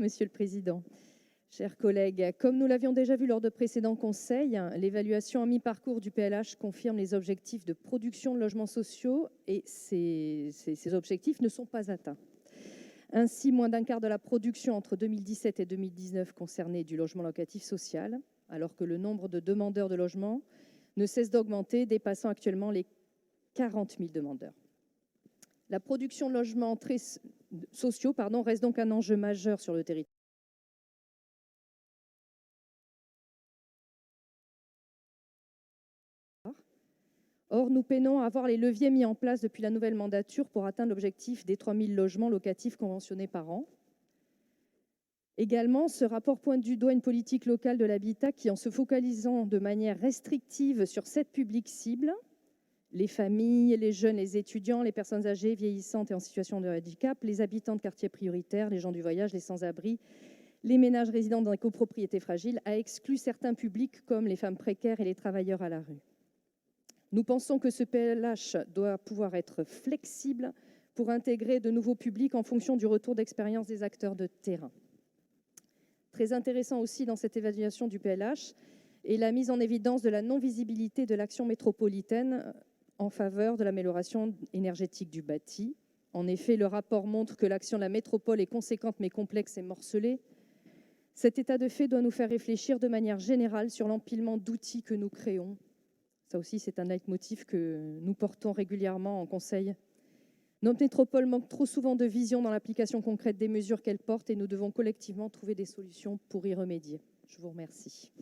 Monsieur le Président. Chers collègues, comme nous l'avions déjà vu lors de précédents conseils, l'évaluation à mi-parcours du PLH confirme les objectifs de production de logements sociaux et ces objectifs ne sont pas atteints. Ainsi, moins d'un quart de la production entre 2017 et 2019 concernait du logement locatif social, alors que le nombre de demandeurs de logement ne cesse d'augmenter, dépassant actuellement les 40 000 demandeurs. La production de logements sociaux reste donc un enjeu majeur sur le territoire. Or, nous peinons à avoir les leviers mis en place depuis la nouvelle mandature pour atteindre l'objectif des 3 000 logements locatifs conventionnés par an. Également, ce rapport pointe du doigt une politique locale de l'habitat qui, en se focalisant de manière restrictive sur 7 publics cibles, les familles, les jeunes, les étudiants, les personnes âgées, vieillissantes et en situation de handicap, les habitants de quartiers prioritaires, les gens du voyage, les sans-abri, les ménages résidant dans des copropriétés fragiles, a exclu certains publics comme les femmes précaires et les travailleurs à la rue. Nous pensons que ce PLH doit pouvoir être flexible pour intégrer de nouveaux publics en fonction du retour d'expérience des acteurs de terrain. Très intéressant aussi dans cette évaluation du PLH est la mise en évidence de la non-visibilité de l'action métropolitaine en faveur de l'amélioration énergétique du bâti. En effet, le rapport montre que l'action de la métropole est conséquente mais complexe et morcelée. Cet état de fait doit nous faire réfléchir de manière générale sur l'empilement d'outils que nous créons. Ça aussi, c'est un leitmotiv que nous portons régulièrement en conseil. Notre métropole manque trop souvent de vision dans l'application concrète des mesures qu'elle porte et nous devons collectivement trouver des solutions pour y remédier. Je vous remercie.